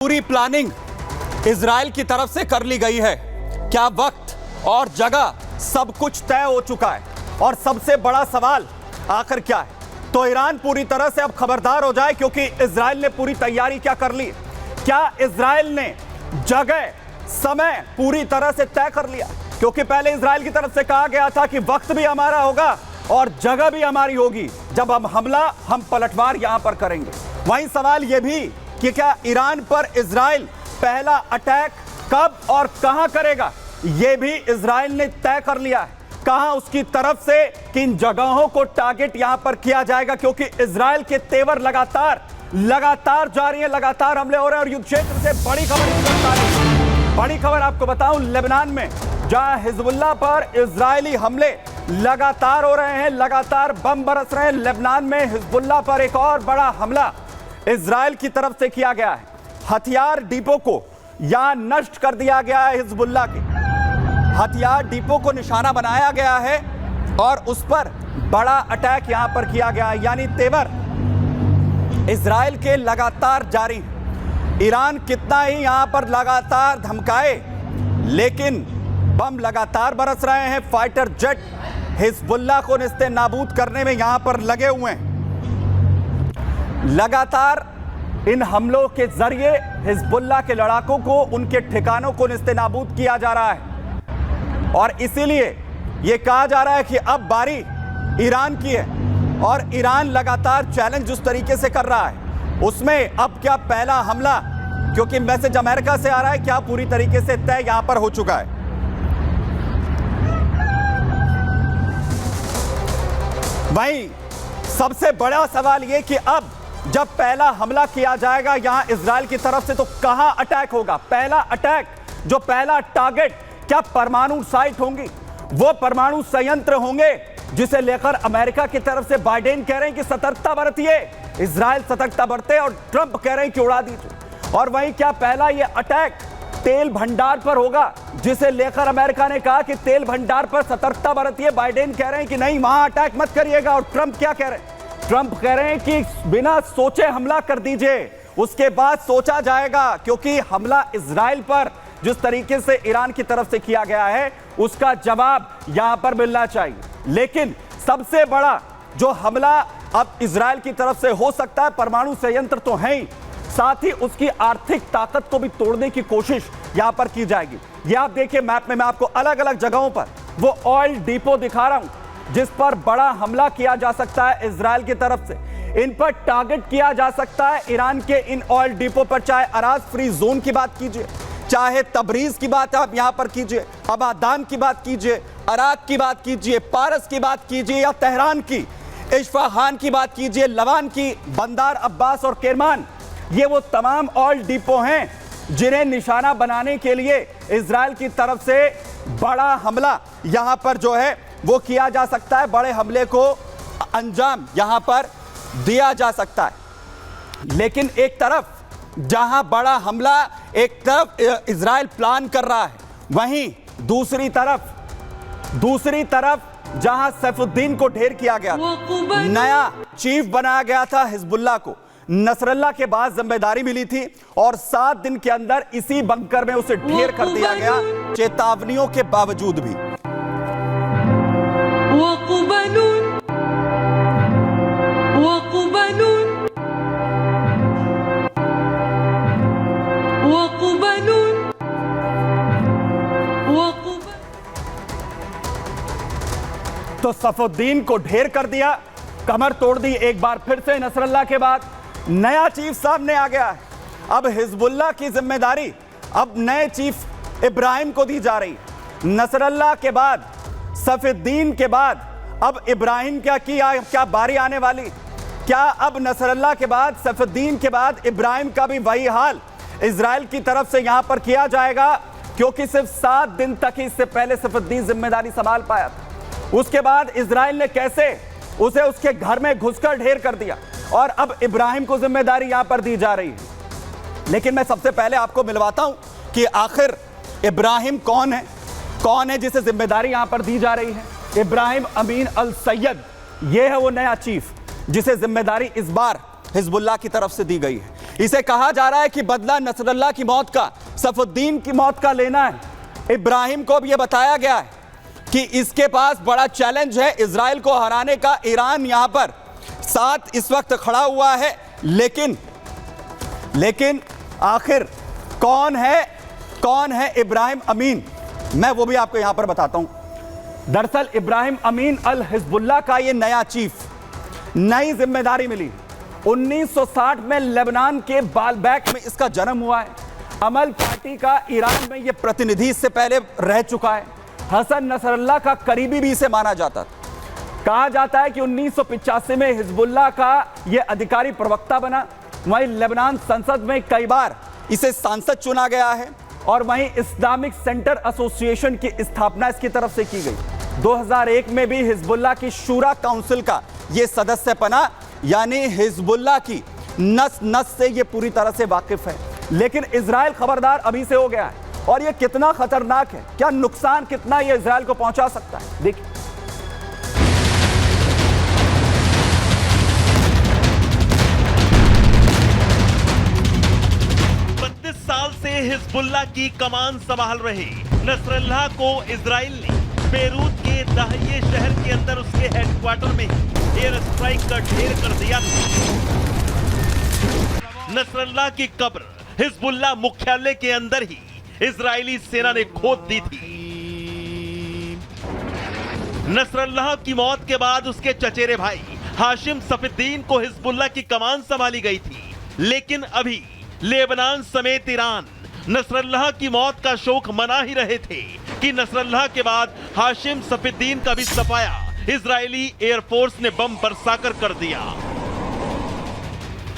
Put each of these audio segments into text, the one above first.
पूरी planning Israel की तरफ से कर ली गई है। क्या वक्त और जगह सब कुछ तय हो चुका है? और सबसे बड़ा सवाल आखिर क्या है? तो ईरान पूरी तरह से अब खबरदार हो जाए, क्योंकि इजराइल ने पूरी तैयारी क्या कर ली। क्या इजराइल ने जगह समय पूरी तरह से तय कर लिया? क्योंकि पहले इजराइल की तरफ से कहा गया था कि वक्त भी हमारा होगा और जगह भी हमारी होगी, जब हम पलटवार यहां पर करेंगे। वहीं सवाल यह भी कि क्या ईरान पर इजराइल पहला अटैक कब और कहां करेगा, यह भी इजराइल ने तय कर लिया है। कहां उसकी तरफ से किन जगहों को टारगेट यहां पर किया जाएगा, क्योंकि इजराइल के तेवर लगातार जारी है, लगातार हमले हो रहे हैं। और युद्ध क्षेत्र से बड़ी खबर आपको बताऊं, लेबनान में जहां हिजबुल्लाह पर इजरायली हमले लगातार हो रहे हैं, लगातार बम बरस रहे हैं। लेबनान में हिजबुल्लाह पर एक और बड़ा हमला इजराइल की तरफ से किया गया है। हथियार डिपो को यहां नष्ट कर दिया गया है। हिजबुल्लाह के हथियार डिपो को निशाना बनाया गया है और उस पर बड़ा अटैक यहां पर किया गया है। यानी तेवर इजराइल के लगातार जारी है। ईरान कितना ही यहां पर लगातार धमकाए, लेकिन बम लगातार बरस रहे हैं। फाइटर जेट हिजबुल्लाह को निस्ते नाबूद करने में यहां पर लगे हुए हैं। लगातार इन हमलों के जरिए हिजबुल्लाह के लड़ाकों को, उनके ठिकानों को निस्ते नाबूद किया जा रहा है। और इसीलिए यह कहा जा रहा है कि अब बारी ईरान की है, और ईरान लगातार चैलेंज उस तरीके से कर रहा है। उसमें अब क्या पहला हमला, क्योंकि मैसेज अमेरिका से आ रहा है, क्या पूरी तरीके से तय यहां पर हो चुका है। वहीं सबसे बड़ा सवाल यह कि अब जब पहला हमला किया जाएगा यहां इजराइल की तरफ से, तो कहां अटैक होगा? पहला अटैक, जो पहला टारगेट, क्या परमाणु साइट होंगी? वो परमाणु संयंत्र होंगे जिसे लेकर अमेरिका की तरफ से बाइडेन कह रहे हैं कि सतर्कता बरतिए, इजराइल सतर्कता बरते, और ट्रंप कह रहे हैं कि उड़ा दीजिए। और वहीं क्या पहला ये अटैक तेल भंडार पर होगा, जिसे लेकर अमेरिका ने कहा कि तेल भंडार पर सतर्कता बरतिए। बाइडेन कह रहे हैं कि नहीं, वहां अटैक मत करिएगा। और ट्रंप क्या कह रहे हैं? ट्रंप कह रहे हैं कि बिना सोचे हमला कर दीजिए, उसके बाद सोचा जाएगा, क्योंकि हमला इजराइल पर जिस तरीके से ईरान की तरफ से किया गया है, उसका जवाब यहां पर मिलना चाहिए। लेकिन सबसे बड़ा जो हमला अब इजराइल की तरफ से हो सकता है, परमाणु संयंत्र तो है ही, साथ ही उसकी आर्थिक ताकत को भी तोड़ने की कोशिश यहां पर की जाएगी। ये आप देखिए मैप में, मैं आपको अलग अलग जगहों पर वो ऑयल डिपो दिखा रहा हूं जिस पर बड़ा हमला किया जा सकता है इजराइल की तरफ से। इन पर टारगेट किया जा सकता है ईरान के इन ऑयल डिपो पर, चाहे अराज फ्री जोन की बात कीजिए, चाहे तबरीज की बात आप यहां पर कीजिए, अबादान की बात कीजिए, अराक की बात कीजिए, पारस की बात कीजिए, या तेहरान की, इस्फहान की बात कीजिए, लवान की, बंदार अब्बास और केरमान। ये वो तमाम ऑयल डिपो हैं जिन्हें निशाना बनाने के लिए इजराइल की तरफ से बड़ा हमला यहां पर जो है वो किया जा सकता है। बड़े हमले को अंजाम यहां पर दिया जा सकता है। लेकिन एक तरफ जहां बड़ा हमला, एक तरफ इजराइल प्लान कर रहा है, वहीं दूसरी तरफ जहां सैफुद्दीन को ढेर किया गया था, नया चीफ बनाया गया था हिजबुल्लाह को, नसरल्लाह के बाद जिम्मेदारी मिली थी, और 7 दिन के अंदर इसी बंकर में उसे ढेर कर दिया गया, चेतावनियों के बावजूद भी। तो सैफुद्दीन को ढेर कर दिया, कमर तोड़ दी एक बार फिर से नसरल्लाह के बाद। नया चीफ सामने आ गया है। अब हिजबुल्लाह की जिम्मेदारी अब नए चीफ इब्राहिम को दी जा रही है। नसरल्लाह के बाद, सैफुद्दीन के बाद अब इब्राहिम क्या बारी आने वाली? क्या अब नसरल्लाह के बाद, सैफुद्दीन के बाद इब्राहिम का भी वही हाल इजराइल की तरफ से यहां पर किया जाएगा? क्योंकि सिर्फ 7 दिन तक ही इससे पहले सैफुद्दीन जिम्मेदारी संभाल पाया था। उसके बाद इजराइल ने कैसे उसे उसके घर में घुसकर ढेर कर दिया, और अब इब्राहिम को जिम्मेदारी यहां पर दी जा रही है। लेकिन मैं सबसे पहले आपको मिलवाता हूं कि आखिर इब्राहिम कौन है जिसे जिम्मेदारी यहां पर दी जा रही है। इब्राहिम अमीन अल सैयद, यह है वो नया चीफ जिसे जिम्मेदारी इस बार हिजबुल्लाह की तरफ से दी गई है। इसे कहा जा रहा है कि बदला नसरल्लाह की मौत का, सफुद्दीन की मौत का लेना है। इब्राहिम को भी यह बताया गया है कि इसके पास बड़ा चैलेंज है इजराइल को हराने का। ईरान यहां पर साथ इस वक्त खड़ा हुआ है, लेकिन आखिर कौन है इब्राहिम अमीन, मैं वो भी आपको यहां पर बताता हूं। दरअसल इब्राहिम अमीन अल हिजबुल्लाह का ये नया चीफ, नई जिम्मेदारी मिली। 1960 में लेबनान के बालबैक में इसका जन्म हुआ है। अमल पार्टी का ईरान में ये प्रतिनिधि इससे पहले रह चुका है। हसन नसरल्लाह का करीबी भी इसे माना जाता था। कहा जाता है कि 1985 में हिजबुल्लाह का ये अधिकारी प्रवक्ता बना। वहीं लेबनान संसद में कई बार इसे सांसद चुना गया है और वहीं इस्लामिक सेंटर एसोसिएशन की स्थापना इसकी तरफ से की गई। 2001 में भी हिजबुल्लाह की शूरा काउंसिल का ये सदस्य बना, यानी हिजबुल्लाह की नस नस से ये पूरी तरह से वाकिफ है। लेकिन इजराइल खबरदार अभी से हो गया है, और ये कितना खतरनाक है, क्या नुकसान कितना ये इजराइल को पहुंचा सकता है, देखिए। 32 साल से हिजबुल्लाह की कमान संभाल रहे नसरल्लाह को इजराइल ने बेरूत के दाहिये शहर के अंदर उसके हेडक्वार्टर में एयर स्ट्राइक का ढेर कर दिया था। नसरल्लाह की कब्र हिजबुल्लाह मुख्यालय के अंदर ही इजरायली सेना ने खोद दी थी। नसरल्लाह की मौत के बाद उसके चचेरे भाई हाशिम सफीद्दीन को हिजबुल्लाह की कमान संभाली गई थी। लेकिन अभी लेबनान समेत ईरान नसरल्लाह की मौत का शोक मना ही रहे थे कि नसरल्लाह के बाद हाशिम सफीद्दीन का भी सफाया इजरायली एयरफोर्स ने बम बरसाकर कर दिया।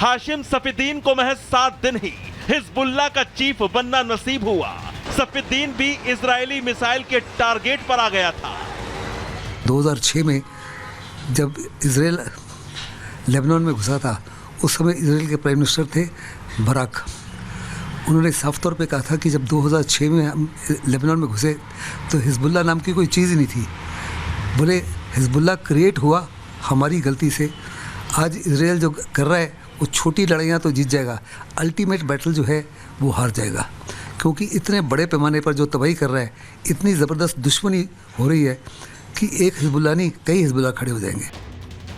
हाशिम सफीद्दीन को महज 7 दिन ही हिजबुल्लाह का चीफ बनना नसीब हुआ। सफीद्दीन भी इजरायली मिसाइल के टारगेट पर आ गया था। 2006 में जब इजराइल लेबनान में घुसा था, उस समय इजराइल के प्राइम मिनिस्टर थे बराक। उन्होंने साफ तौर पे कहा था कि जब 2006 में हम लेबनान में घुसे तो हिजबुल्लाह नाम की कोई चीज़ ही नहीं थी। बोले हिजबुल्लाह क्रिएट हुआ हमारी गलती से। आज इजराइल जो कर रहा है वो छोटी लड़ाइयाँ तो जीत जाएगा, अल्टीमेट बैटल जो है वो हार जाएगा, क्योंकि इतने बड़े पैमाने पर जो तबाही कर रहा है, इतनी ज़बरदस्त दुश्मनी हो रही है कि एक हिजबुल्लाह नहीं कई हिजबुल्लाह खड़े हो जाएंगे।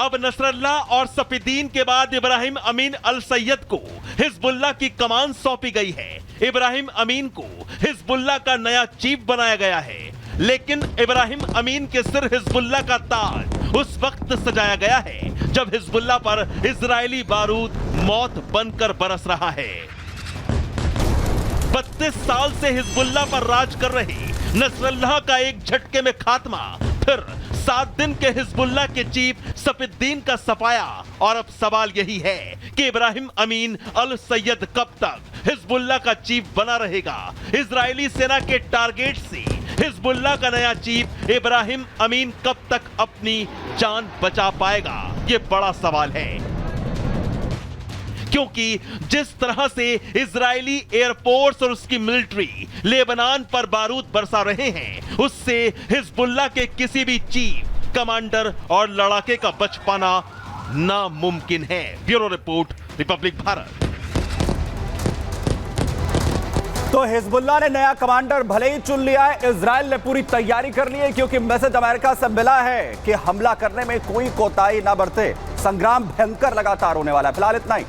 अब नसरल्लाह और सफीद्दीन के बाद इब्राहिम अमीन अल सैयद को हिजबुल्लाह की कमान सौंपी गई है। इब्राहिम अमीन को हिजबुल्लाह का नया चीफ बनाया गया है। लेकिन इब्राहिम अमीन के सिर हिजबुल्लाह का ताज उस वक्त सजाया गया है जब हिजबुल्लाह पर इजरायली बारूद मौत बनकर बरस रहा है। 32 साल से हिजबुल्लाह पर राज कर रहे नसरल्लाह का एक झटके में खात्मा, फिर 7 दिन के हिजबुल्लाह के चीफ सफीद्दीन का सफाया। और अब सवाल यही है कि इब्राहिम अमीन अल सैयद कब तक हिजबुल्लाह का चीफ बना रहेगा। इजरायली सेना के टारगेट से हिजबुल्लाह का नया चीफ इब्राहिम अमीन कब तक अपनी जान बचा पाएगा, ये बड़ा सवाल है। क्योंकि जिस तरह से इजरायली एयरफोर्स और उसकी मिलिट्री लेबनान पर बारूद बरसा रहे हैं, उससे हिजबुल्लाह के किसी भी चीफ, कमांडर और लड़ाके का बच पाना नामुमकिन है। Bureau report, Republic Bharat. तो हिजबुल्लाह ने नया कमांडर भले ही चुन लिया है, इजराइल ने पूरी तैयारी कर ली है, क्योंकि मैसेज अमेरिका से मिला है कि हमला करने में कोई कोताही ना बरते। संग्राम भयंकर लगातार होने वाला है। फिलहाल इतना ही।